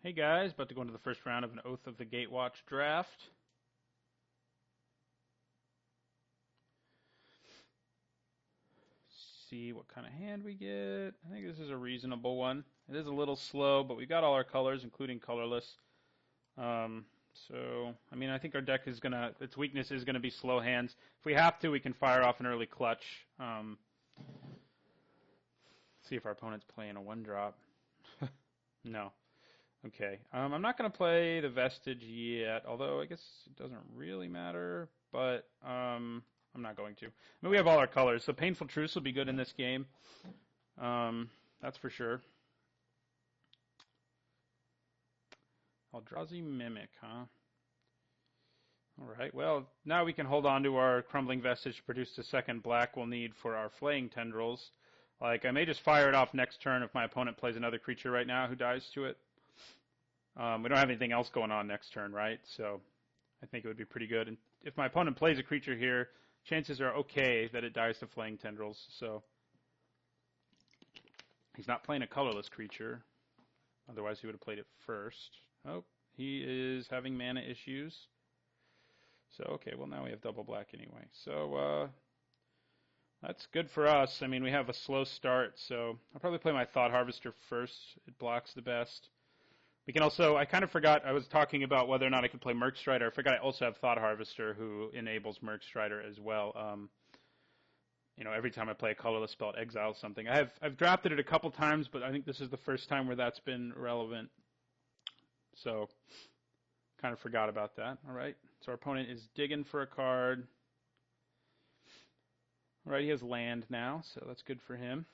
Hey guys, about to go into the first round of an Oath of the Gatewatch draft. See what kind of hand we get. I think this is a reasonable one. It is a little slow, but we got all our colors, including colorless. I think our deck is its weakness is gonna be slow hands. If we have to, we can fire off an early clutch. See if our opponent's playing a one drop. No. Okay, I'm not going to play the Vestige yet, although I guess it doesn't really matter, but I'm not going to. I mean, we have all our colors, so Painful Truce will be good in this game. That's for sure. Eldrazi Mimic, huh? Alright, well, now we can hold on to our Crumbling Vestige to produce the second black we'll need for our Flaying Tendrils. Like, I may just fire it off next turn if my opponent plays another creature right now who dies to it. We don't have anything else going on next turn, right? So I think it would be pretty good. And if my opponent plays a creature here, chances are okay that it dies to Flaying Tendrils. So he's not playing a colorless creature. Otherwise, he would have played it first. Oh, he is having mana issues. So, okay, well, now we have double black anyway. So that's good for us. I mean, we have a slow start, so I'll probably play my Thought Harvester first. It blocks the best. We can also, I kind of forgot, I was talking about whether or not I could play Merc Strider. I forgot I also have Thought Harvester who enables Merc Strider as well. Every time I play a colorless spell, it exiles something. I've drafted it a couple times, but I think this is the first time where that's been relevant. So, kind of forgot about that. All right, so our opponent is digging for a card. All right, he has land now, so that's good for him.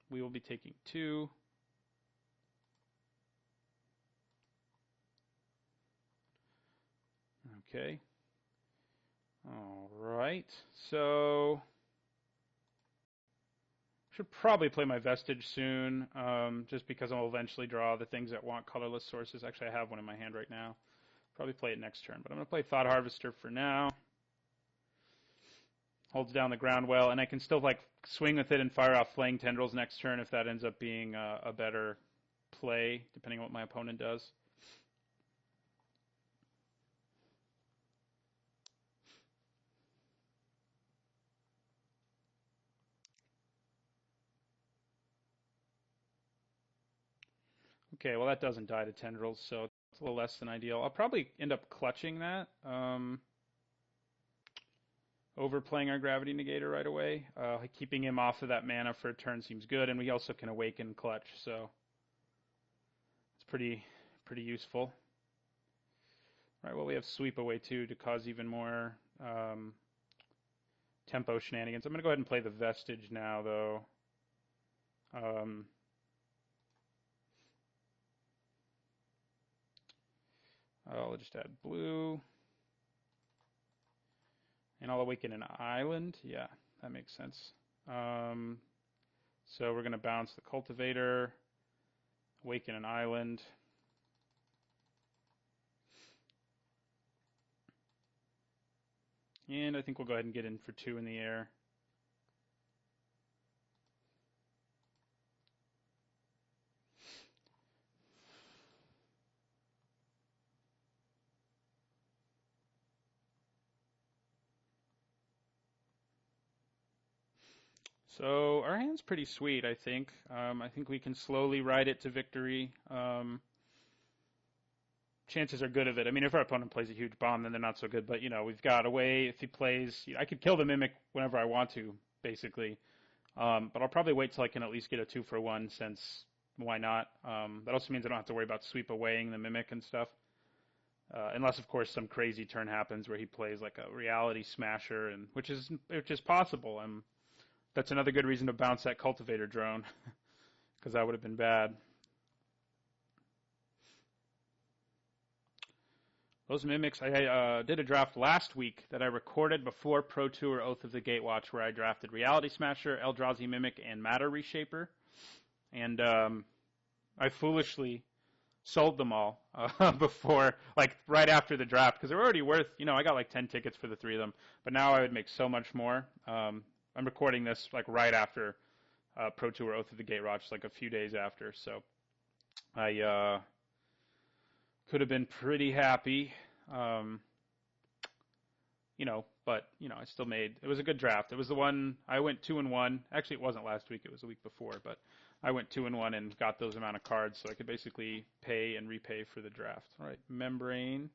We will be taking 2. Okay. All right. So should probably play my Vestige soon, just because I'll eventually draw the things that want colorless sources. Actually, I have one in my hand right now. Probably play it next turn, but I'm going to play Thought Harvester for now. Holds down the ground well, and I can still swing with it and fire off Flaying Tendrils next turn if that ends up being a better play, depending on what my opponent does. Okay, well that doesn't die to Tendrils, so it's a little less than ideal. I'll probably end up clutching that, overplaying our Gravity Negator right away. Keeping him off of that mana for a turn seems good, and we also can Awaken Clutch, so it's pretty useful. All right, well we have Sweep Away too to cause even more tempo shenanigans. I'm going to go ahead and play the Vestige now, though. I'll just add blue. And I'll awaken an island. Yeah, that makes sense. So we're going to bounce the Cultivator, awaken an island. And I think we'll go ahead and get in for 2 in the air. So our hand's pretty sweet, I think. I think we can slowly ride it to victory. Chances are good of it. I mean, if our opponent plays a huge bomb, then they're not so good. But, we've got a way, if he plays, I could kill the Mimic whenever I want to, basically. But I'll probably wait till I can at least get a 2-for-1, since why not? That also means I don't have to worry about sweep awaying the Mimic and stuff. Unless, of course, some crazy turn happens where he plays like a Reality Smasher, and which is possible. That's another good reason to bounce that Cultivator drone, because that would have been bad. Those Mimics, I did a draft last week that I recorded before Pro Tour Oath of the Gatewatch, where I drafted Reality Smasher, Eldrazi Mimic, and Matter Reshaper. And I foolishly sold them all before, right after the draft, because they were already worth, I got 10 tickets for the 3 of them. But now I would make so much more. I'm recording this right after Pro Tour Oath of the Gatewatch, a few days after. So I Could have been pretty happy. But I still made. It was a good draft. It was the one I went 2-1. Actually, it wasn't last week. It was the week before. But I went 2-1 and got those amount of cards, so I could basically pay and repay for the draft. All right, membrane.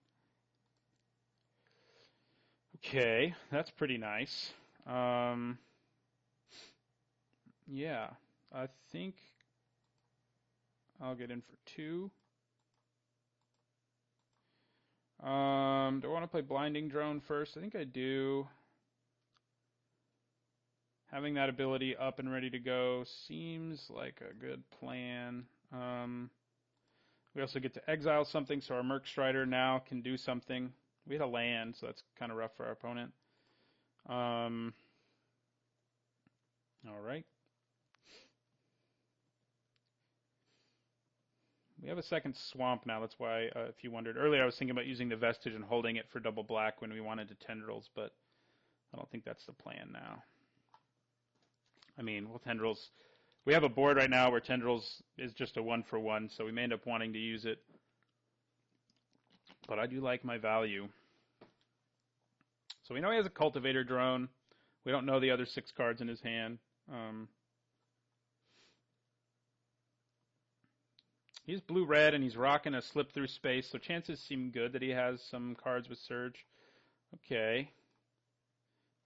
Okay, that's pretty nice. Yeah, I think I'll get in for 2. Do I want to play Blinding Drone first? I think I do. Having that ability up and ready to go seems like a good plan. We also get to exile something, so our Merc Strider now can do something. We had a land, so that's kind of rough for our opponent. All right. We have a second swamp now. That's why, if you wondered earlier, I was thinking about using the Vestige and holding it for double black when we wanted to tendrils, but I don't think that's the plan now. I mean, well, tendrils. We have a board right now where tendrils is just a 1-for-1, so we may end up wanting to use it. But I do like my value. So we know he has a Cultivator Drone. We don't know the other 6 cards in his hand. He's blue-red, and he's rocking a slip through space, so chances seem good that he has some cards with Surge. Okay.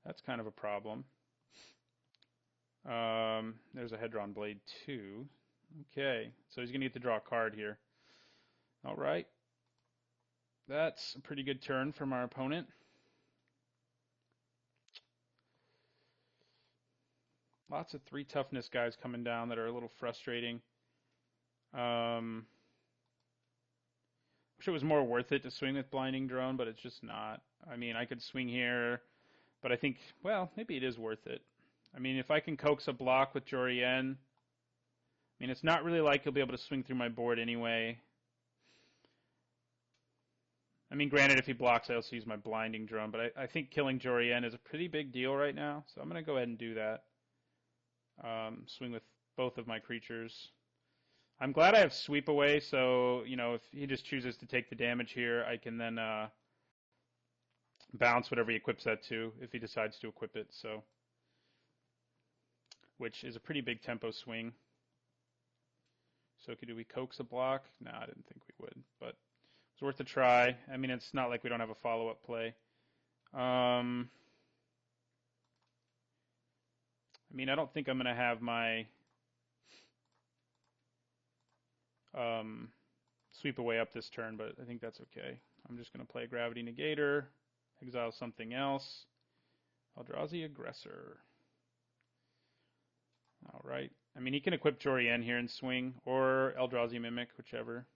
That's kind of a problem. There's a Hedron Blade, too. Okay, so he's going to get to draw a card here. All right. That's a pretty good turn from our opponent. Lots of 3 toughness guys coming down that are a little frustrating. Wish it was more worth it to swing with Blinding Drone, but it's just not. I mean, I could swing here, but I think, well, maybe it is worth it. I mean, if I can coax a block with Jorien, I mean, it's not really like he'll be able to swing through my board anyway. I mean, granted, if he blocks, I also use my Blinding Drone, but I think killing Jorien is a pretty big deal right now, so I'm going to go ahead and do that. Swing with both of my creatures. I'm glad I have Sweep Away, so, if he just chooses to take the damage here, I can then bounce whatever he equips that to, if he decides to equip it, so. Which is a pretty big tempo swing. So do we coax a block? No, I didn't think we would, but it's worth a try. I mean, it's not like we don't have a follow-up play. I mean, I don't think I'm going to have my Sweep Away up this turn, but I think that's okay. I'm just going to play Gravity Negator, exile something else. Eldrazi Aggressor. All right. I mean, he can equip Jorien here and swing, or Eldrazi Mimic, whichever.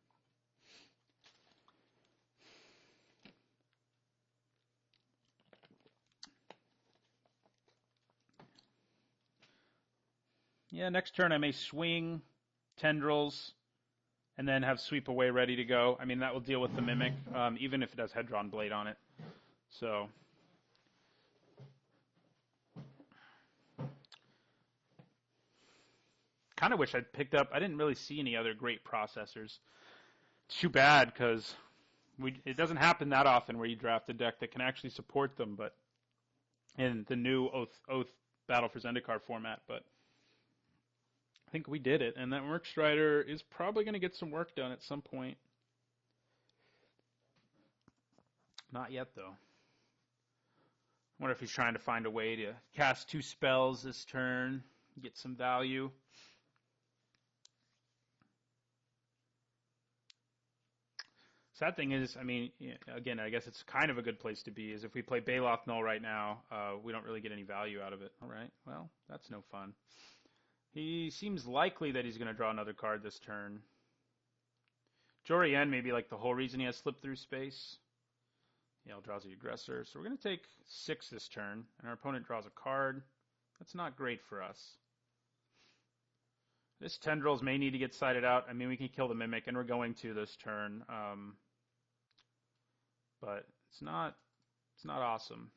Yeah, next turn I may swing Tendrils and then have Sweep Away ready to go. I mean, that will deal with the Mimic, even if it has Hedron Blade on it. So, kind of wish I'd picked up. I didn't really see any other great processors. It's too bad because it doesn't happen that often where you draft a deck that can actually support them. But in the new Oath Battle for Zendikar format, but I think we did it, and that Merc Strider is probably going to get some work done at some point. Not yet, though. I wonder if he's trying to find a way to cast 2 spells this turn, get some value. Sad thing is, I mean, again, I guess it's kind of a good place to be, is if we play Baloth Null right now, we don't really get any value out of it. All right, well, that's no fun. He seems likely that he's going to draw another card this turn. Jorien may be like the whole reason he has Slip Through Space. Yeah, Eldrazi Aggressor. So we're going to take 6 this turn, and our opponent draws a card. That's not great for us. This Tendrils may need to get sided out. I mean, we can kill the Mimic, and we're going to this turn. But it's not awesome.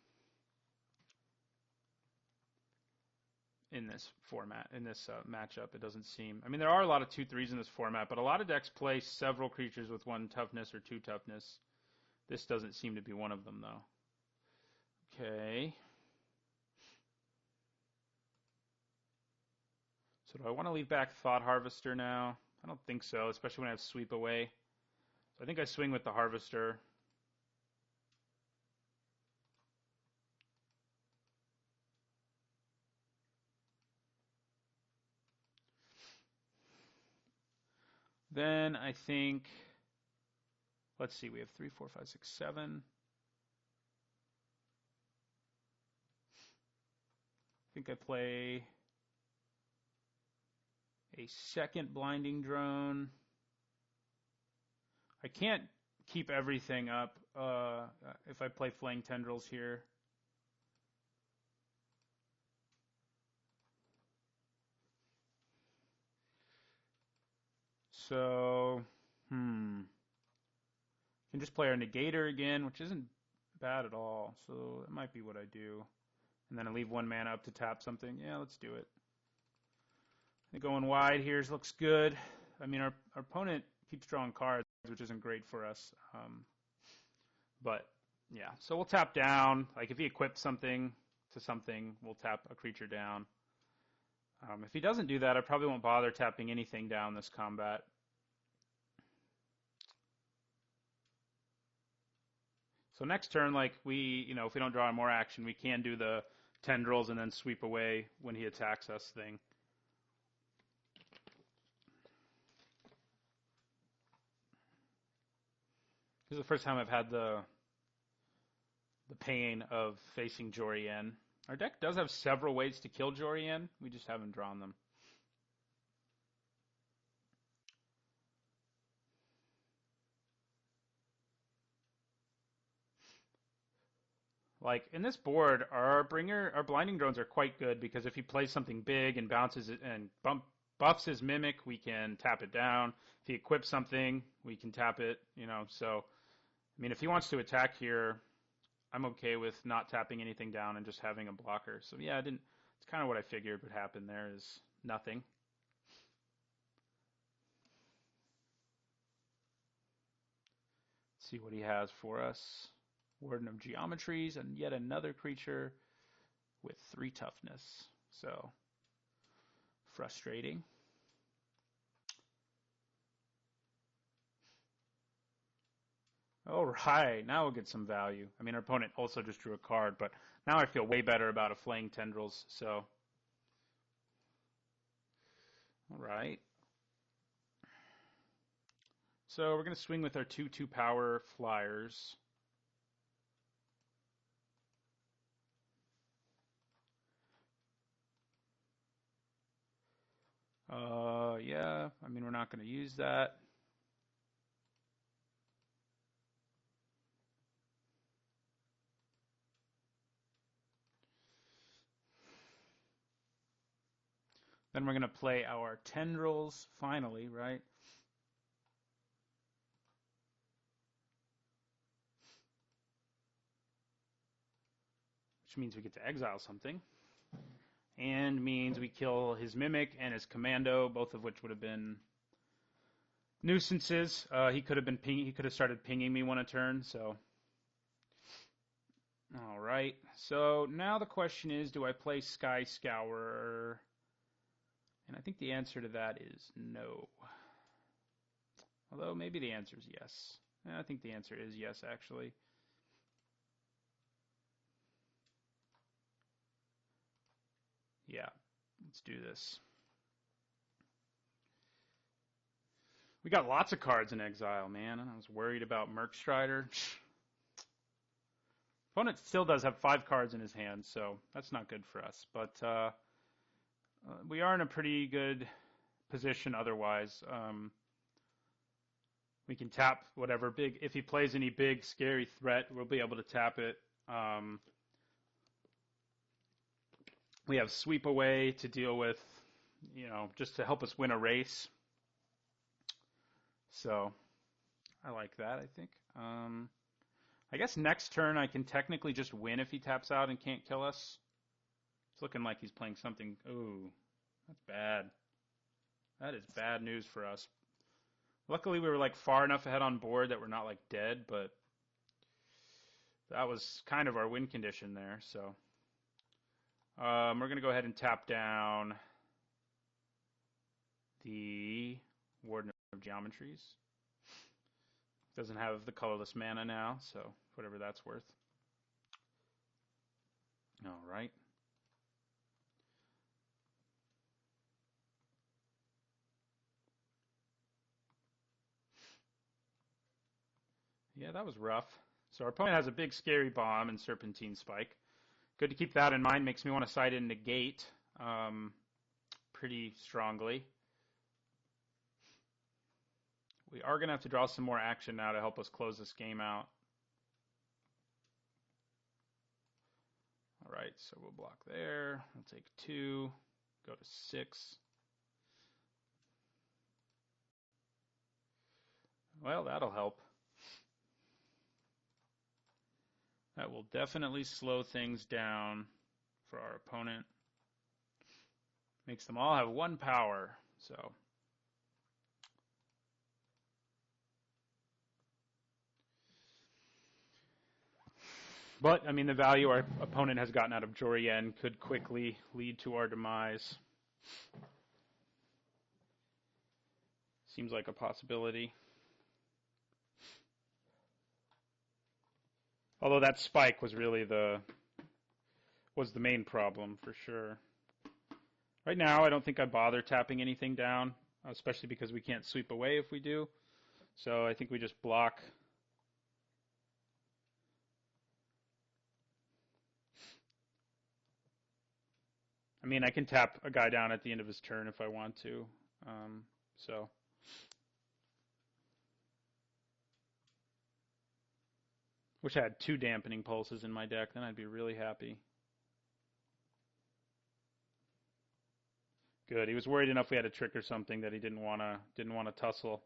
in this format, in this matchup. It doesn't seem. I mean, there are a lot of 2/3s in this format, but a lot of decks play several creatures with 1 toughness or 2 toughness. This doesn't seem to be one of them, though. Okay. So do I want to leave back Thought Harvester now? I don't think so, especially when I have Sweep Away. So I think I swing with the Harvester. Then I think, let's see, we have 3, 4, 5, 6, 7. I think I play a second Blinding Drone. I can't keep everything up if I play Flaying Tendrils here. So, can just play our Negator again, which isn't bad at all. So that might be what I do. And then I leave 1 mana up to tap something. Yeah, let's do it. I think going wide here looks good. I mean, our opponent keeps drawing cards, which isn't great for us. But, yeah. So we'll tap down. Like, if he equips something to something, we'll tap a creature down. If he doesn't do that, I probably won't bother tapping anything down this combat. So next turn, like, if we don't draw more action, we can do the Tendrils and then Sweep Away when he attacks us thing. This is the first time I've had the pain of facing Jorian. Our deck does have several ways to kill Jorian. We just haven't drawn them. Like, in this board, our Blinding Drones are quite good because if he plays something big and bounces it and buffs his Mimic, we can tap it down. If he equips something, we can tap it, So, I mean, if he wants to attack here, I'm okay with not tapping anything down and just having a blocker. So, yeah, it's kind of what I figured would happen there is nothing. Let's see what he has for us. Warden of Geometries, and yet another creature with 3 toughness. So, frustrating. All right, now we'll get some value. I mean, our opponent also just drew a card, but now I feel way better about a Flaying Tendrils, so. All right. So we're going to swing with our 2/2 power flyers. Yeah, I mean, we're not going to use that. Then we're going to play our Tendrils finally, right? Which means we get to exile something. And means we kill his Mimic and his Commando, both of which would have been nuisances. He could have started pinging me 1 a turn, so. All right. So now the question is, do I play Sky Scourer? And I think the answer to that is no. Although maybe the answer is yes. I think the answer is yes, actually. Yeah, let's do this. We got lots of cards in exile, man. I was worried about Mercstrider. Opponent still does have 5 cards in his hand, so that's not good for us. But we are in a pretty good position otherwise. We can tap whatever big. If he plays any big, scary threat, we'll be able to tap it. We have Sweep Away to deal with, just to help us win a race. So I like that, I think. I guess next turn I can technically just win if he taps out and can't kill us. It's looking like he's playing something. Ooh, that's bad. That is bad news for us. Luckily, we were like far enough ahead on board that we're not like dead, but that was kind of our win condition there. So we're going to go ahead and tap down the Warden of Geometries. Doesn't have the colorless mana now, so whatever that's worth. All right. Yeah, that was rough. So our opponent has a big scary bomb and Serpentine Spike. Good to keep that in mind. Makes me want to side in Negate pretty strongly. We are going to have to draw some more action now to help us close this game out. All right, so we'll block there. We'll take 2, go to 6. Well, that'll help. That will definitely slow things down for our opponent. Makes them all have 1 power, so. But, I mean, the value our opponent has gotten out of Jorien could quickly lead to our demise. Seems like a possibility. Although that spike was really the main problem for sure. Right now, I don't think I bother tapping anything down, especially because we can't sweep away if we do. So I think we just block. I mean, I can tap a guy down at the end of his turn if I want to. So. Wish I had 2 dampening pulses in my deck, then I'd be really happy. Good. He was worried enough we had a trick or something that he didn't want to tussle.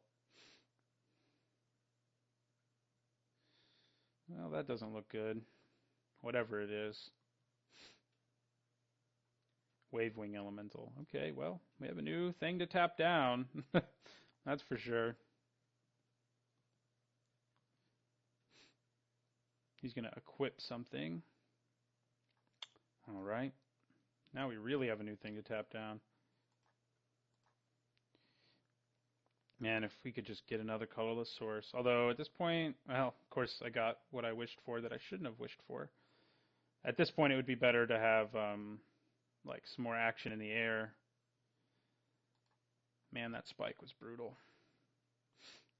Well, that doesn't look good. Whatever it is. Wavewing Elemental. Okay, well, we have a new thing to tap down. That's for sure. He's going to equip something. All right. Now we really have a new thing to tap down. Man, if we could just get another colorless source. Although at this point, well, of course I got what I wished for that I shouldn't have wished for. At this point, it would be better to have like some more action in the air. Man, that spike was brutal.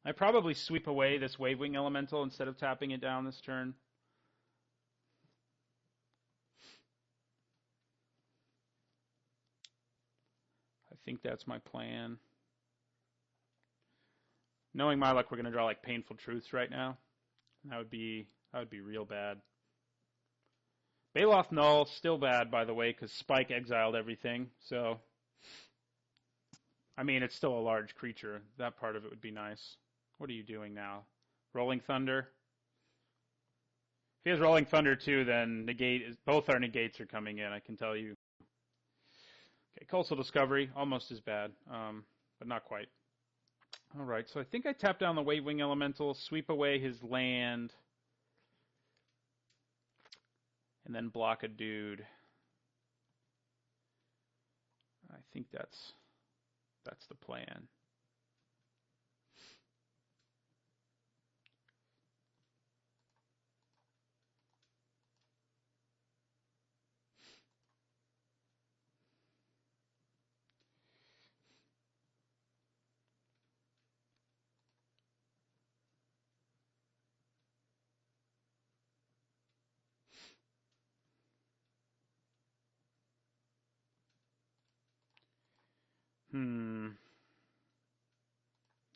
I probably sweep away this Wavewing Elemental instead of tapping it down this turn. I think that's my plan. Knowing my luck, we're going to draw like Painful Truths right now. That would be real bad. Baloth Null, still bad, by the way, because Spike exiled everything. So, I mean, it's still a large creature. That part of it would be nice. What are you doing now? Rolling Thunder? If he has Rolling Thunder too, then both our negates are coming in, I can tell you. Okay, Coastal Discovery, almost as bad, but not quite. All right, so I think I tap down the Wavewing Elemental, sweep away his land, and then block a dude. I think that's the plan.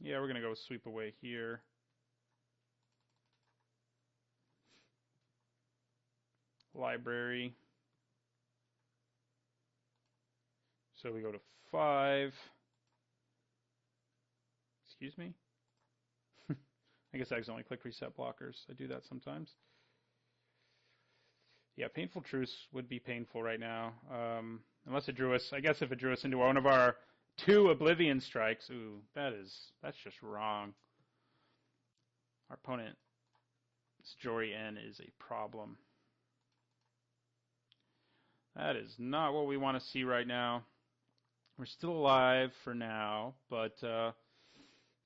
Yeah, we're going to go sweep away here. Library. So we go to 5. Excuse me? I guess I accidentally click reset blockers. I do that sometimes. Yeah, Painful Truce would be painful right now. Unless it drew us, I guess if it drew us into one of our 2 Oblivion Strikes, ooh, that's just wrong. Our opponent's Jory N is a problem. That is not what we want to see right now. We're still alive for now, but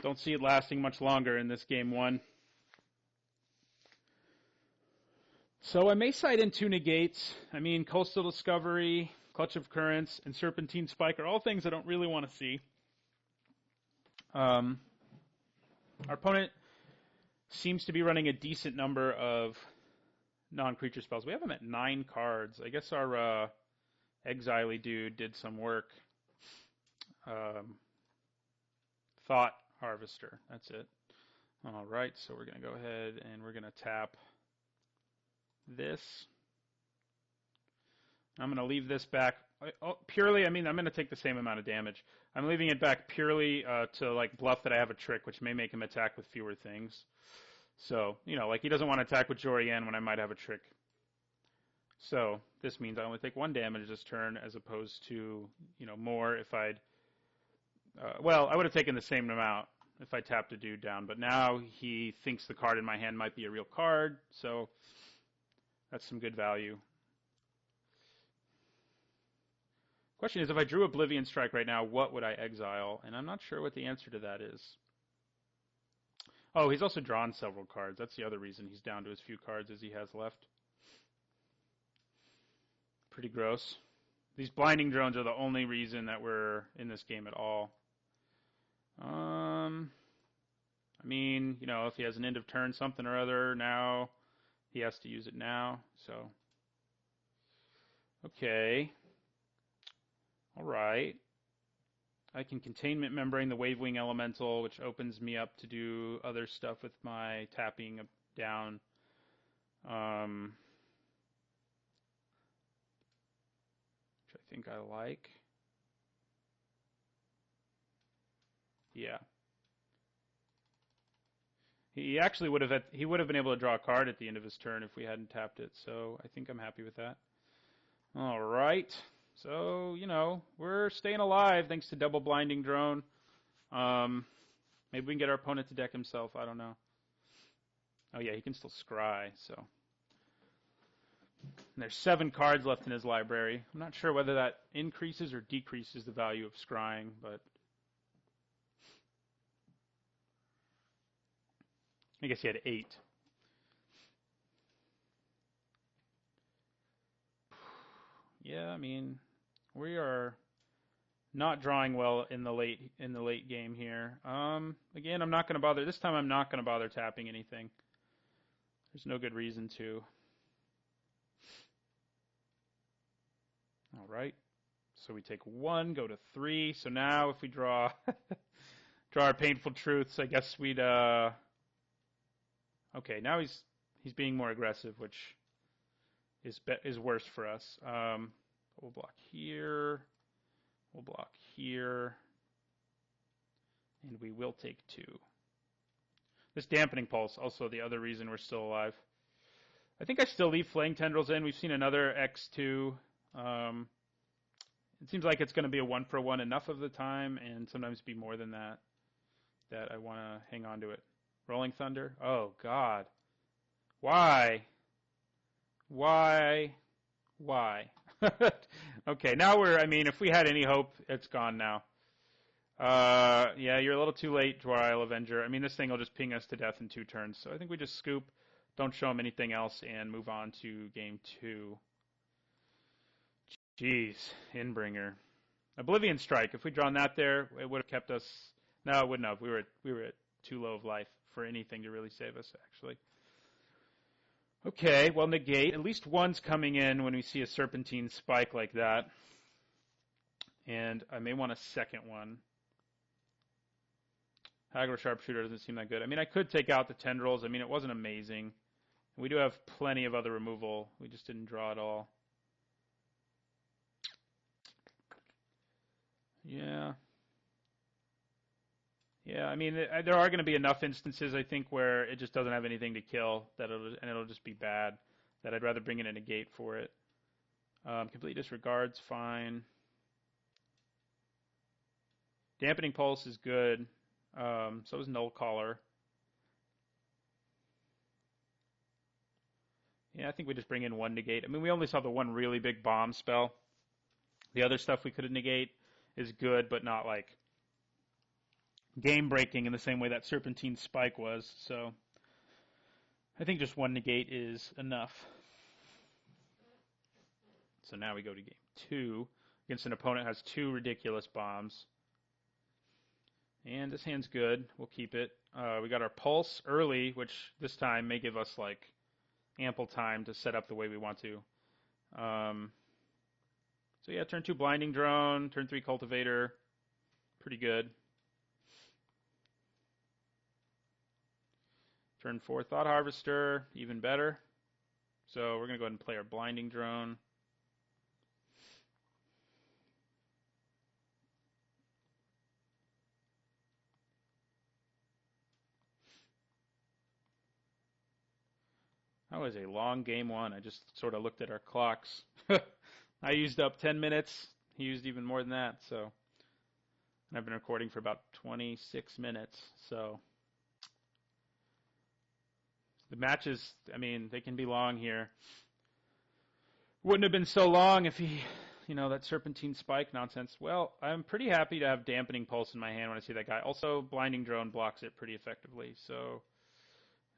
don't see it lasting much longer in this game 1. So I may side in 2 negates. I mean, Coastal Discovery, Clutch of Currents, and Serpentine Spike are all things I don't really want to see. Our opponent seems to be running a decent number of non-creature spells. We have him at 9 cards. I guess our Exile dude did some work. Thought Harvester. That's it. All right, so we're going to go ahead and we're going to tap this. I'm going to leave this back purely. I mean, I'm going to take the same amount of damage. I'm leaving it back purely to like bluff that I have a trick, which may make him attack with fewer things. So, you know, like he doesn't want to attack with Jory N when I might have a trick. So this means I only take 1 damage this turn as opposed to, you know, more if I'd, well, I would have taken the same amount if I tapped a dude down, but now he thinks the card in my hand might be a real card, so that's some good value. Question is, if I drew Oblivion Strike right now, what would I exile? And I'm not sure what the answer to that is. Oh, he's also drawn several cards. That's the other reason he's down to as few cards as he has left. Pretty gross. These blinding drones are the only reason that we're in this game at all. I mean, you know, if he has an end of turn something or other now, he has to use it now. So, okay. All right. I can Containment Membrane the Wavewing Elemental, which opens me up to do other stuff with my tapping down. Which I think I like. Yeah. He actually would have been able to draw a card at the end of his turn if we hadn't tapped it. So I think I'm happy with that. All right. So, you know, we're staying alive thanks to Double Blinding Drone. Maybe we can get our opponent to deck himself. I don't know. Oh, yeah, he can still scry, so. And there's 7 cards left in his library. I'm not sure whether that increases or decreases the value of scrying, but I guess he had 8. Yeah, I mean, we are not drawing well in the late game here. Again, I'm not going to bother. This time I'm not going to bother tapping anything. There's no good reason to. All right. So we take 1, go to 3. So now if we draw our Painful Truths, I guess we'd okay, now he's being more aggressive, which is worse for us. We'll block here. We'll block here. And we will take 2. This Dampening Pulse, also the other reason we're still alive. I think I still leave Flaying Tendrils in. We've seen another X2. It seems like it's going to be a 1-for-1 enough of the time, and sometimes be more than that I want to hang on to it. Rolling Thunder? Oh, God. Why? Why? Okay, now I mean, if we had any hope, it's gone now. Yeah, you're a little too late, Dwar Avenger. I mean, this thing will just ping us to death in 2 turns. So I think we just scoop, don't show him anything else, and move on to game 2. Jeez, Inbringer. Oblivion Strike. If we'd drawn that there, it would have kept us. No, it wouldn't have. We were at too low of life for anything to really save us, actually. Okay, well, negate. At least one's coming in when we see a Serpentine Spike like that. And I may want a second one. Haggler Sharpshooter doesn't seem that good. I mean, I could take out the Tendrils. I mean, it wasn't amazing. We do have plenty of other removal. We just didn't draw at all. Yeah. Yeah, I mean, there are going to be enough instances, I think, where it just doesn't have anything to kill, and it'll just be bad. that I'd rather bring in a negate for it. Complete disregard's fine. Dampening pulse is good. So is null caller. Yeah, I think we just bring in one negate. I mean, we only saw the one really big bomb spell. The other stuff we could negate is good, but not like game breaking in the same way that Serpentine Spike was. So I think just one negate is enough. So now we go to game 2 against an opponent who has 2 ridiculous bombs. And this hand's good. We'll keep it. We got our pulse early, which this time may give us like ample time to set up the way we want to. So yeah, turn 2 blinding drone, turn 3 cultivator, pretty good. Turn 4 thought harvester, even better. So we're gonna go ahead and play our blinding drone. That was a long game 1. I just sort of looked at our clocks. I used up 10 minutes. He used even more than that. So, and I've been recording for about 26 minutes. So the matches, I mean, they can be long here. Wouldn't have been so long if he, that Serpentine Spike nonsense. Well, I'm pretty happy to have Dampening Pulse in my hand when I see that guy. Also, Blinding Drone blocks it pretty effectively. So,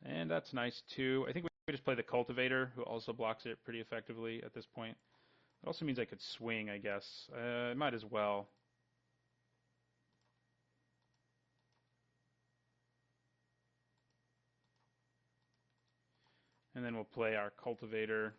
and that's nice too. I think we just play the Cultivator, who also blocks it pretty effectively at this point. It also means I could swing, I guess. I might as well. And then we'll play our Cultivator.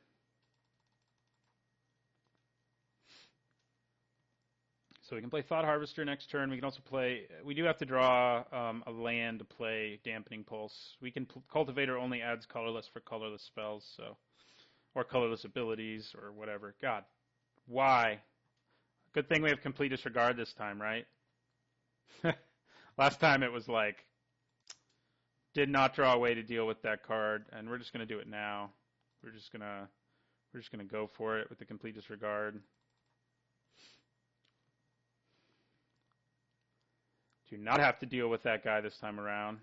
So we can play Thought Harvester next turn. We can also play, we do have to draw a land to play Dampening Pulse. We can, Cultivator only adds colorless for colorless spells, so, or colorless abilities, or whatever. God, why? Good thing we have Complete Disregard this time, right? Last time it was like, did not draw a way to deal with that card, and we're just going to do it now. We're just going to go for it with the Complete Disregard. Do not have to deal with that guy this time around.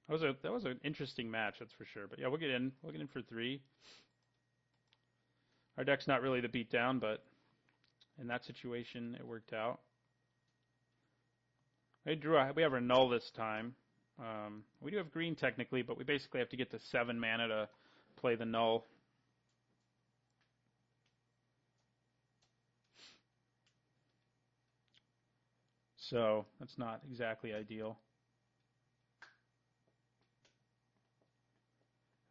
That was an interesting match, that's for sure. But yeah, we'll get in. We'll get in for 3. Our deck's not really the beatdown, but in that situation, it worked out. We have our null this time. We do have green technically, but we basically have to get to 7 mana to play the null. So that's not exactly ideal.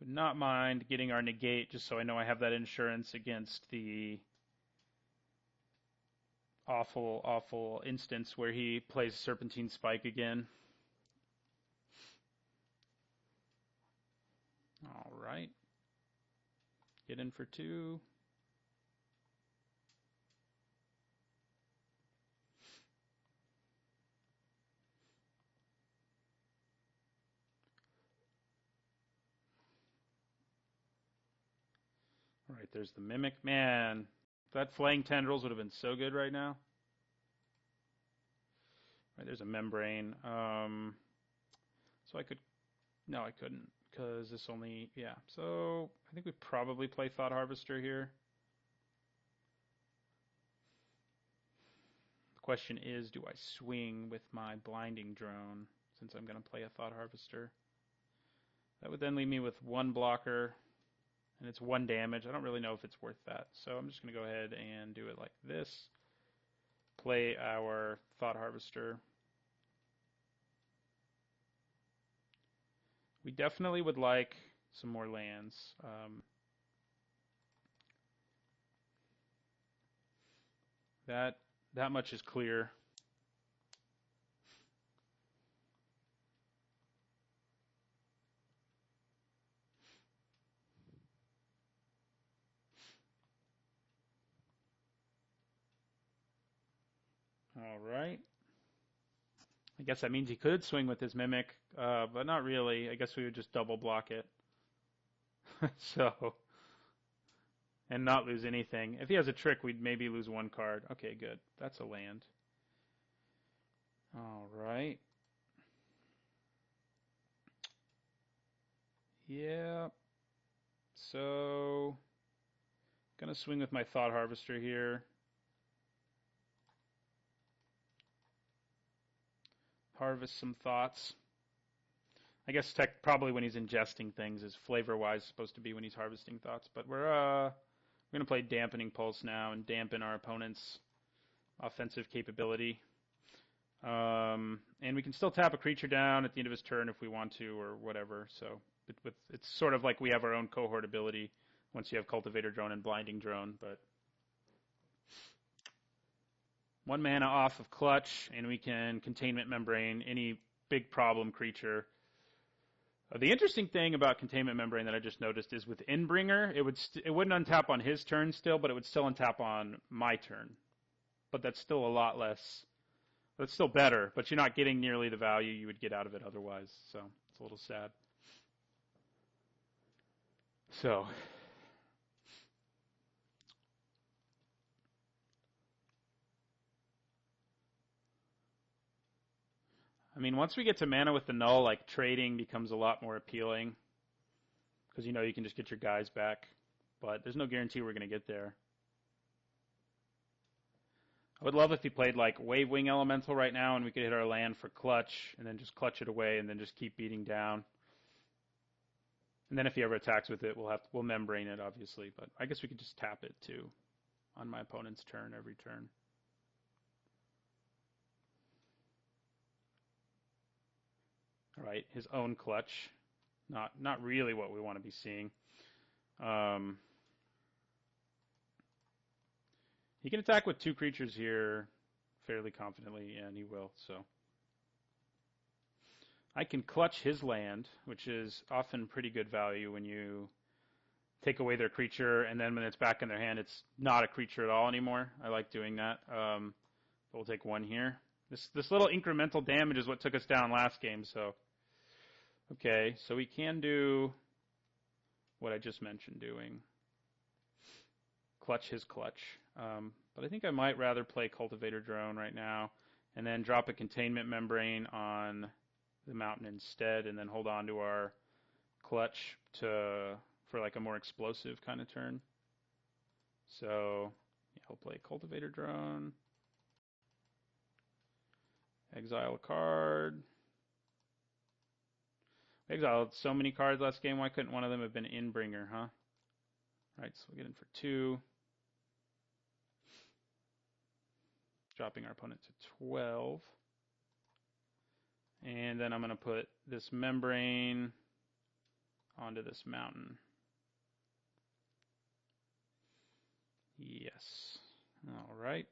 Would not mind getting our negate just so I know I have that insurance against the awful, awful instance where he plays Serpentine Spike again. All right. Get in for 2. All right, there's the Mimic. Man, that Flaying Tendrils would have been so good right now. All right, there's a Membrane. So I could... No, I couldn't, because this only... Yeah, so I think we probably play Thought Harvester here. The question is, do I swing with my Blinding Drone, since I'm going to play a Thought Harvester? That would then leave me with 1 blocker, and it's 1 damage. I don't really know if it's worth that, so I'm just going to go ahead and do it like this. Play our Thought Harvester. We definitely would like some more lands. That much is clear. All right. I guess that means he could swing with his Mimic, but not really. I guess we would just double block it. So, and not lose anything. If he has a trick, we'd maybe lose one card. Okay, good. That's a land. All right. Yeah. So, gonna swing with my Thought Harvester here. Harvest some thoughts. I guess probably when he's ingesting things is flavor-wise supposed to be when he's harvesting thoughts. But we're gonna play Dampening Pulse now and dampen our opponent's offensive capability. And we can still tap a creature down at the end of his turn if we want to or whatever. So it's sort of like we have our own cohort ability once you have Cultivator Drone and Blinding Drone. But 1 mana off of Clutch, and we can Containment Membrane any big problem creature. The interesting thing about Containment Membrane that I just noticed is with Inbringer, it wouldn't untap on his turn still, but it would still untap on my turn. But that's still a lot less. That's still better, but you're not getting nearly the value you would get out of it otherwise. So it's a little sad. So I mean, once we get to mana with the null, like trading becomes a lot more appealing because you know you can just get your guys back, but there's no guarantee we're going to get there. I would love if he played like Wave Wing Elemental right now and we could hit our land for Clutch and then just clutch it away and then just keep beating down. And then if he ever attacks with it, we'll membrane it obviously, but I guess we could just tap it too on my opponent's turn every turn. All right, his own Clutch. Not really what we want to be seeing. He can attack with 2 creatures here fairly confidently, and he will. So I can Clutch his land, which is often pretty good value when you take away their creature, and then when it's back in their hand, it's not a creature at all anymore. I like doing that. But we'll take 1 here. This little incremental damage is what took us down last game, so... Okay, so we can do what I just mentioned doing. Clutch his Clutch. But I think I might rather play Cultivator Drone right now and then drop a Containment Membrane on the mountain instead and then hold on to our Clutch for like a more explosive kind of turn. So yeah, I'll play Cultivator Drone. Exile a card. Exiled so many cards last game. Why couldn't one of them have been Inbringer, huh? Alright, so we'll get in for 2. Dropping our opponent to 12. And then I'm going to put this membrane onto this mountain. Yes. Alright.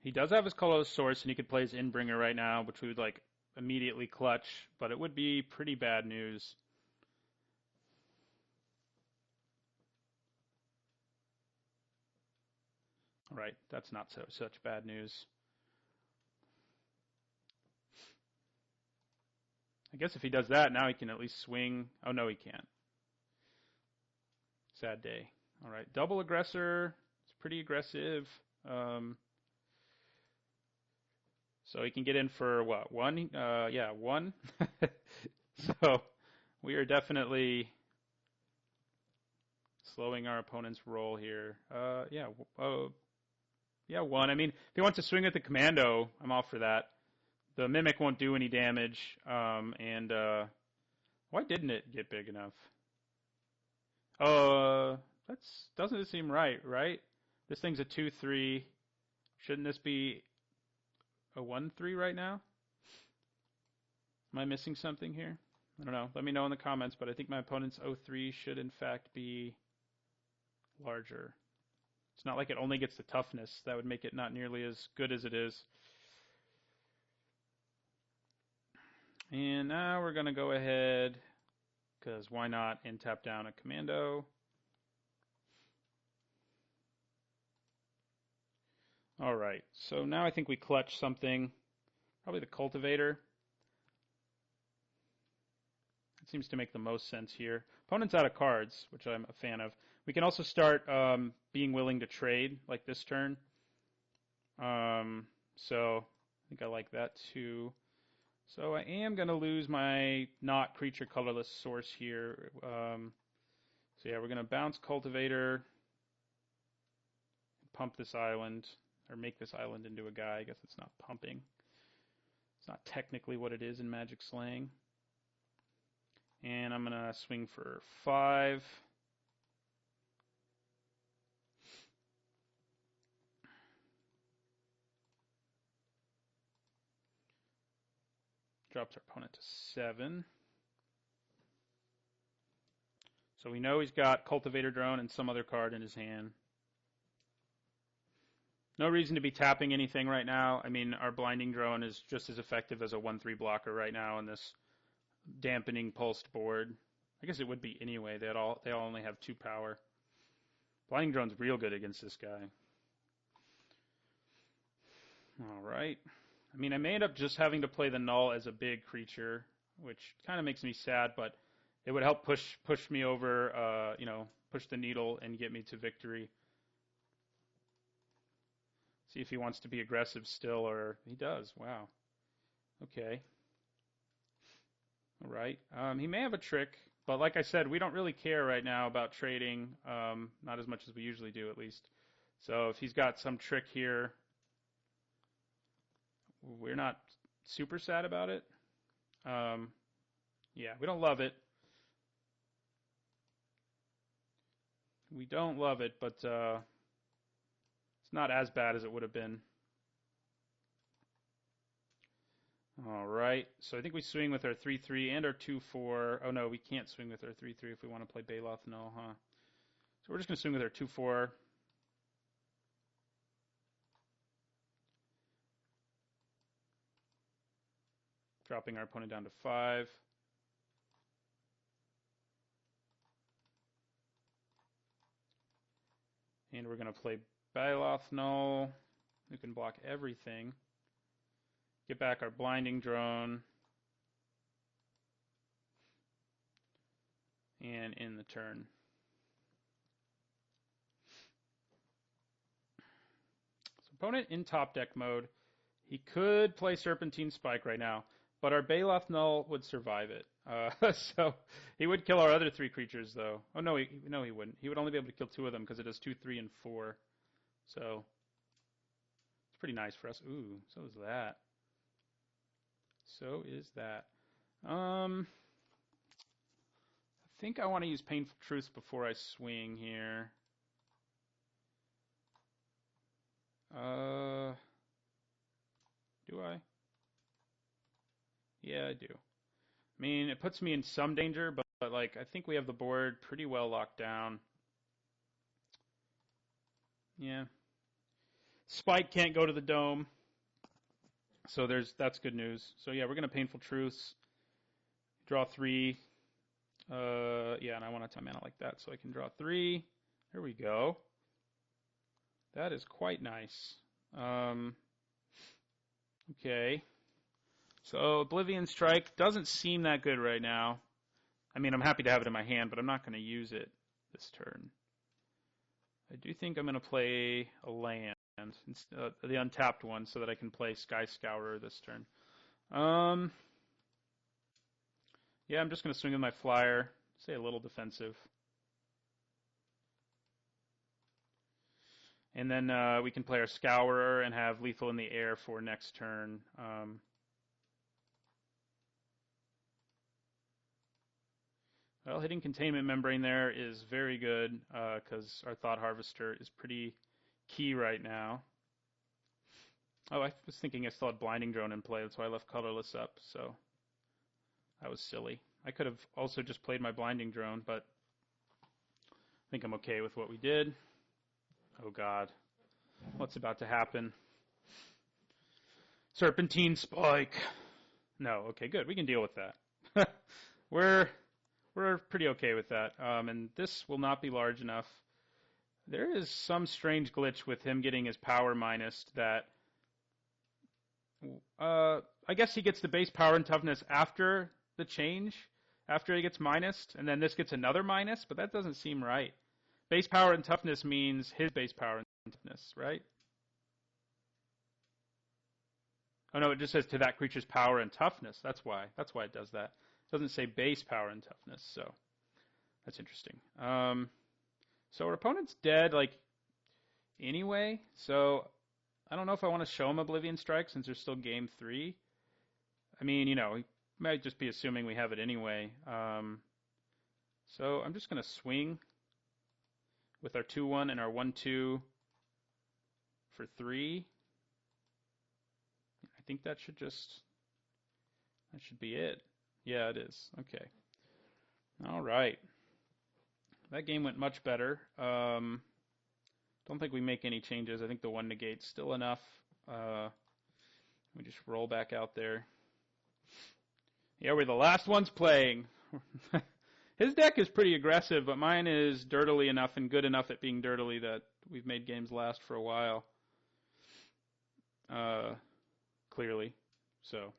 He does have his colorless source, and he could play his Inbringer right now, which we would like immediately clutch, but it would be pretty bad news. All right, that's not such bad news. I guess if he does that, now he can at least swing. Oh, no, he can't. Sad day. All right, double aggressor. It's pretty aggressive. So he can get in for what? 1? Yeah, 1. So we are definitely slowing our opponent's roll here. Yeah, 1. I mean, if he wants to swing with the commando, I'm all for that. The mimic won't do any damage. And why didn't it get big enough? Doesn't seem right? This thing's a 2/3. Shouldn't this be a 1/3 right now? Am I missing something here? I don't know. Let me know in the comments, but I think my opponent's 0/3 should in fact be larger. It's not like it only gets the toughness. That would make it not nearly as good as it is. And now we're going to go ahead, because why not, and tap down a commando. All right, so now I think we clutch something. Probably the Cultivator. It seems to make the most sense here. Opponent's out of cards, which I'm a fan of. We can also start being willing to trade, like this turn. So I think I like that too. So I am going to lose my not creature colorless source here. So yeah, we're going to bounce Cultivator, pump this island, or make this island into a guy. I guess it's not pumping. It's not technically what it is in Magic Slaying. And I'm going to swing for 5. Drops our opponent to 7. So we know he's got Cultivator Drone and some other card in his hand. No reason to be tapping anything right now. I mean, our Blinding Drone is just as effective as a 1/3 blocker right now in this dampening pulsed board. I guess it would be anyway. They all only have 2 power. Blinding Drone's real good against this guy. All right. I mean, I may end up just having to play the Null as a big creature, which kind of makes me sad, but it would help push me over, push the needle and get me to victory. See if he wants to be aggressive still, or he does. Wow. Okay. All right. He may have a trick, but like I said, we don't really care right now about trading, not as much as we usually do, at least. So if he's got some trick here, we're not super sad about it. Yeah, we don't love it. We don't love it, but it's not as bad as it would have been. All right, so I think we swing with our 3/3 and our 2/4. Oh no, we can't swing with our 3/3 if we want to play Baloth Null, huh? So we're just going to swing with our 2/4. Dropping our opponent down to 5. And we're going to play Baloth Null, who can block everything. Get back our Blinding Drone. And in the turn. So opponent in top deck mode. He could play Serpentine Spike right now, but our Baloth Null would survive it. So he would kill our other 3 creatures, though. Oh, no, he wouldn't. He would only be able to kill 2 of them because it does 2, 3, and 4. So it's pretty nice for us. Ooh, so is that. So is that. I think I want to use Painful Truths before I swing here. Do I? Yeah, I do. I mean, it puts me in some danger, but like, I think we have the board pretty well locked down. Yeah. Spike can't go to the dome. So that's good news. So yeah, we're going to Painful Truths. Draw 3. Yeah, and I want to time mana like that, so I can draw 3. There we go. That is quite nice. Okay. So Oblivion Strike doesn't seem that good right now. I mean, I'm happy to have it in my hand, but I'm not going to use it this turn. I do think I'm going to play a land, the untapped one, so that I can play Sky Scourer this turn. Yeah, I'm just going to swing with my flyer, stay a little defensive. And then we can play our Scourer and have lethal in the air for next turn. Well, hitting Containment Membrane there is very good because our Thought Harvester is pretty key right now. Oh, I was thinking I still had Blinding Drone in play. That's why I left Colorless up, so that was silly. I could have also just played my Blinding Drone, but I think I'm okay with what we did. Oh, God. What's about to happen? Serpentine Spike. No, okay, good. We can deal with that. We're pretty okay with that. And this will not be large enough. There is some strange glitch with him getting his power minused that... I guess he gets the base power and toughness after the change, after he gets minused, and then this gets another minus, but that doesn't seem right. Base power and toughness means his base power and toughness, right? Oh no, it just says to that creature's power and toughness. That's why it does that. It doesn't say base power and toughness, so that's interesting. So our opponent's dead, like, anyway, so I don't know if I want to show him Oblivion Strike since there's still game 3. I mean, he might just be assuming we have it anyway. So I'm just going to swing with our 2-1 and our 1-2 for 3. I think that should be it. Yeah, it is. Okay. All right. That game went much better. Don't think we make any changes. I think the 1 negate's still enough. We just roll back out there. Yeah, we're the last ones playing. His deck is pretty aggressive, but mine is dirtily enough and good enough at being dirtily that we've made games last for a while. Clearly. So,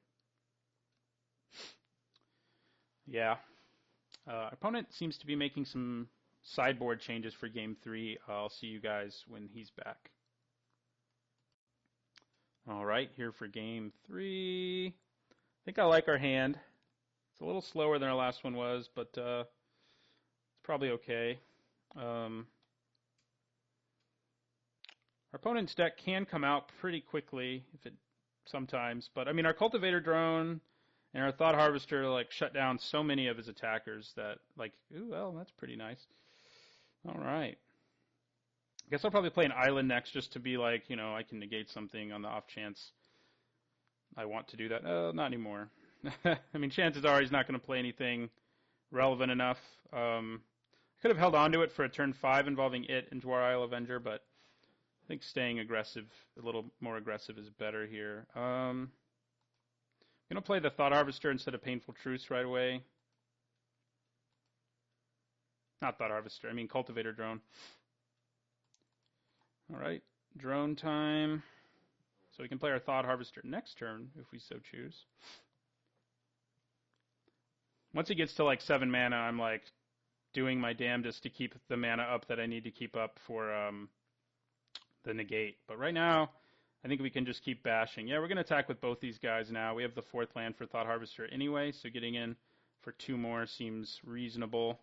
yeah. Opponent seems to be making some sideboard changes for game 3. I'll see you guys when he's back. All right, here for game 3. I think I like our hand. It's a little slower than our last one was, but it's probably okay. Our opponent's deck can come out pretty quickly sometimes, but I mean our Cultivator Drone and our Thought Harvester like shut down so many of his attackers that ooh, well, that's pretty nice. All right. I guess I'll probably play an island next just to be like, I can negate something on the off chance I want to do that. Not anymore. I mean, chances are he's not going to play anything relevant enough. I could have held on to it for a turn 5 involving it into our Isle Avenger, but I think staying aggressive, a little more aggressive, is better here. I'm going to play the Thought Harvester instead of Painful Truce right away. Not Thought Harvester, I mean Cultivator Drone. All right, drone time. So we can play our Thought Harvester next turn if we so choose. Once he gets to like 7 mana, I'm like doing my damnedest to keep the mana up that I need to keep up for the negate. But right now, I think we can just keep bashing. Yeah, we're going to attack with both these guys now. We have the 4th land for Thought Harvester anyway, so getting in for 2 more seems reasonable.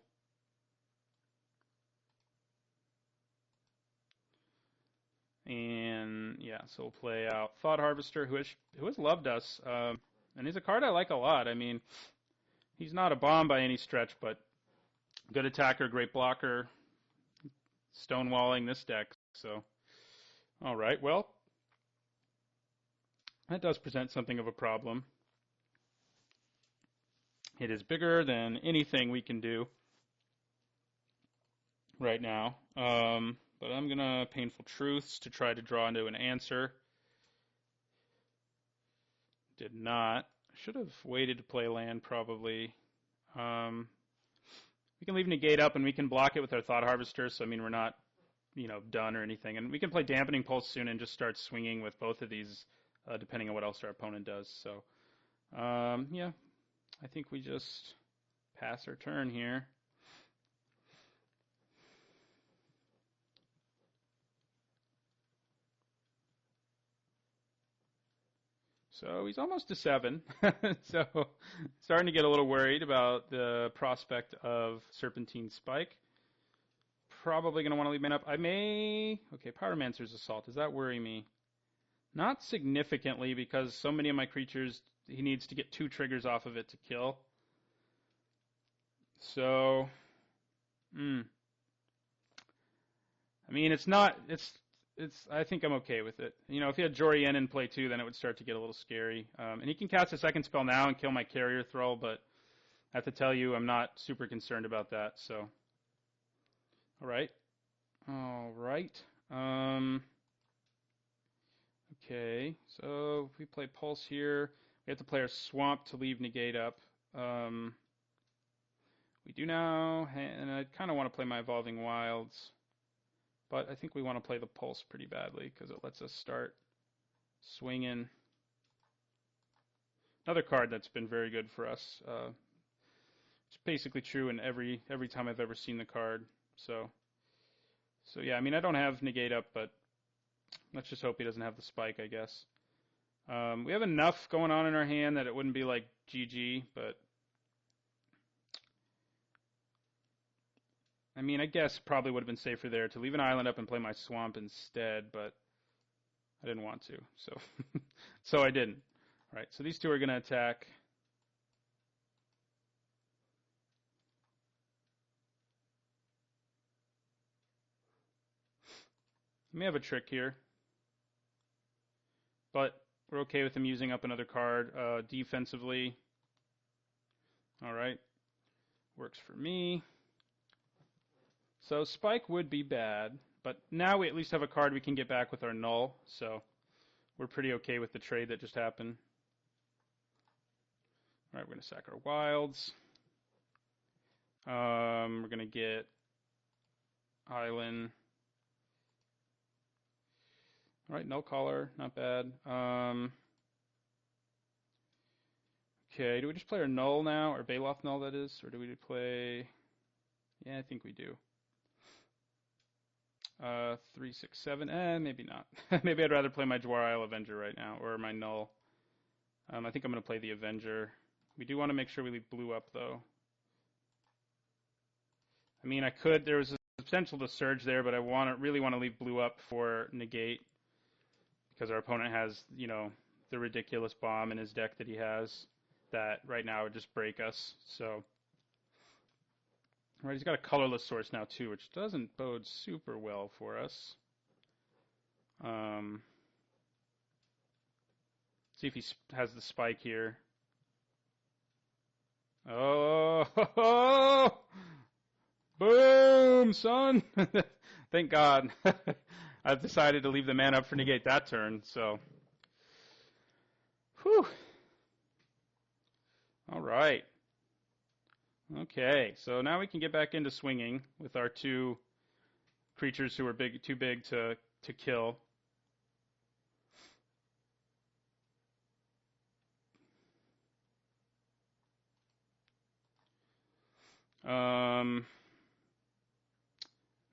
And yeah, so we'll play out Thought Harvester, who has loved us, and he's a card I like a lot. I mean, he's not a bomb by any stretch, but good attacker, great blocker, stonewalling this deck. So, all right, well, that does present something of a problem. It is bigger than anything we can do right now. But I'm going to Painful Truths to try to draw into an answer. Did not. Should have waited to play land, probably. We can leave Negate up, and we can block it with our Thought Harvester, so, I mean, we're not, done or anything. And we can play Dampening Pulse soon and just start swinging with both of these, depending on what else our opponent does. So, yeah, I think we just pass our turn here. So he's almost to 7. So starting to get a little worried about the prospect of Serpentine Spike. Probably going to want to leave man up. Okay, Pyromancer's Assault. Does that worry me? Not significantly, because so many of my creatures, he needs to get 2 triggers off of it to kill. So, I mean, I think I'm okay with it. If he had Jorien in play too, then it would start to get a little scary. And he can cast a second spell now and kill my Carrier Thrall, but I have to tell you, I'm not super concerned about that. So, all right. Okay, so if we play Pulse here, we have to play our Swamp to leave Negate up. We do now, and I kind of want to play my Evolving Wilds. But I think we want to play the Pulse pretty badly because it lets us start swinging. another card that's been very good for us. It's basically true in every time I've ever seen the card. So yeah, I mean I don't have negate up, but let's just hope he doesn't have the spike, I guess. We have enough going on in our hand that it wouldn't be like GG, but I mean, I guess probably would have been safer there to leave an island up and play my swamp instead, but I didn't want to, so so I didn't. All right, so these two are going to attack. We may have a trick here, but we're okay with him using up another card defensively. All right, works for me. So spike would be bad, but now we at least have a card we can get back with our null, so we're pretty okay with the trade that just happened. All right, we're going to sack our wilds. We're going to get island. All right, null collar, not bad. Okay, do we just play our null now, or Baloth null that is, or do we play? Yeah, I think we do. 3, 6, 7. Maybe not. Maybe I'd rather play my Dwar Isle Avenger right now, or my null. I think I'm going to play the Avenger. We do want to make sure we leave blue up, though. I mean, I could. There was a potential to surge there, but I really want to leave blue up for negate because our opponent has, you know, the ridiculous bomb in his deck that he has that right now would just break us. So. Right, he's got a colorless source now too, which doesn't bode super well for us. See if he has the spike here. Oh, boom, son! Thank God. I've decided to leave the mana up for negate that turn, so. Whew. All right. Okay, so now we can get back into swinging with our two creatures who are too big to kill.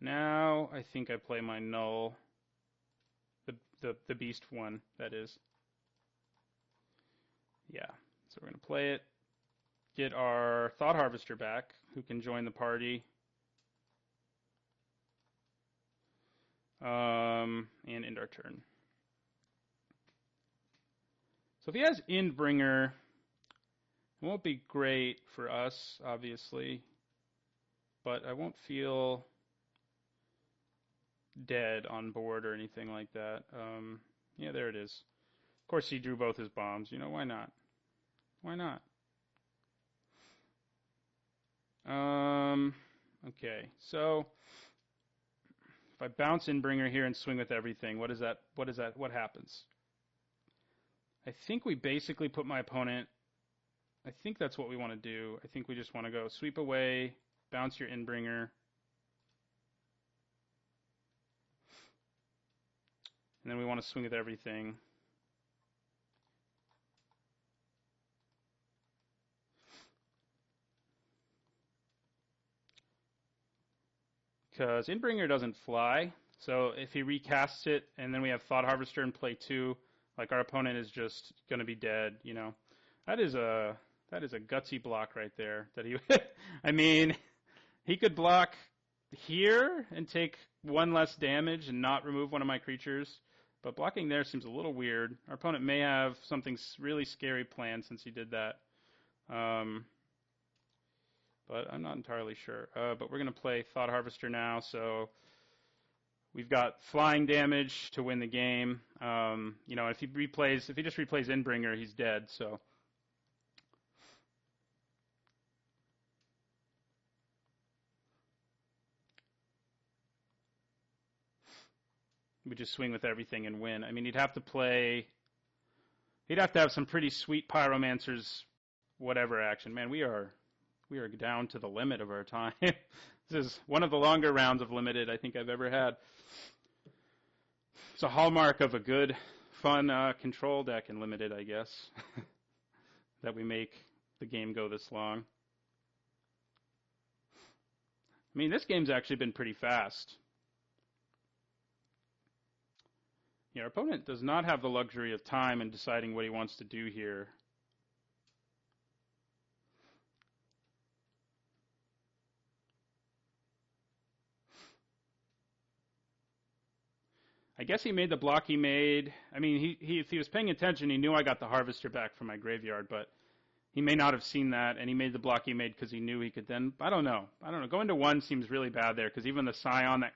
Now I think I play my null, the beast one, that is. Yeah, so we're gonna play it. Get our Thought Harvester back, who can join the party. And end our turn. So if he has Endbringer, it won't be great for us, obviously. But I won't feel dead on board or anything like that. Yeah, there it is. Of course, he drew both his bombs. You know, why not? Why not? Okay, so if I bounce Endbringer here and swing with everything, what happens? I think we basically put my opponent, I think that's what we want to do. I think we just want to go sweep away, bounce your Endbringer, and then we want to swing with everything. Because Endbringer doesn't fly, so if he recasts it and then we have Thought Harvester in play 2, like our opponent is just going to be dead, you know. That is a gutsy block right there. That he, I mean, he could block here and take one less damage and not remove one of my creatures, but blocking there seems a little weird. Our opponent may have something really scary planned since he did that. But I'm not entirely sure. But we're going to play Thought Harvester now, so we've got flying damage to win the game. You know, if he just replays Endbringer, he's dead. So we just swing with everything and win. I mean, he'd have to have some pretty sweet Pyromancer's whatever action. Man, we are down to the limit of our time. This is one of the longer rounds of Limited I think I've ever had. It's a hallmark of a good, fun control deck in Limited, I guess. that we make the game go this long. I mean, this game's actually been pretty fast. Yeah, our opponent does not have the luxury of time in deciding what he wants to do here. I guess he made the block he made. I mean, if he was paying attention, he knew I got the harvester back from my graveyard, but he may not have seen that, and he made the block he made because he knew he could then. I don't know. Going to 1 seems really bad there because even the Scion that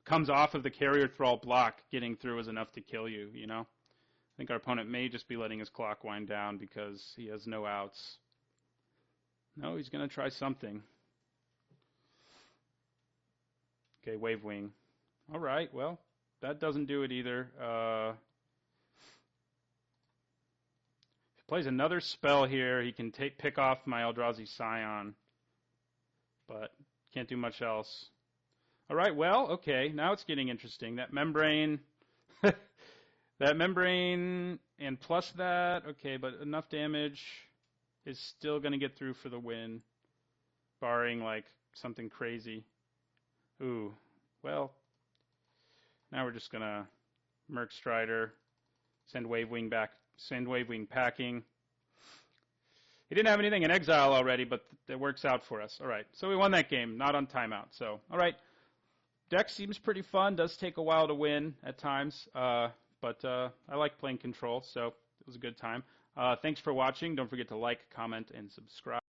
comes off of the Carrier Thrall block getting through is enough to kill you, you know? I think our opponent may just be letting his clock wind down because he has no outs. No, he's going to try something. Okay, Wave Wing. All right, well, that doesn't do it either. If he plays another spell here, he can pick off my Eldrazi Scion, but can't do much else. All right, well, okay, now it's getting interesting. That Membrane, that Membrane, and plus that, okay, but enough damage is still going to get through for the win, barring, like, something crazy. Ooh, well, now we're just going to Merc Strider, send Wavewing packing. He didn't have anything in exile already, but that works out for us. All right, so we won that game, not on timeout. So, all right, deck seems pretty fun. Does take a while to win at times, but I like playing control, so it was a good time. Thanks for watching. Don't forget to like, comment, and subscribe.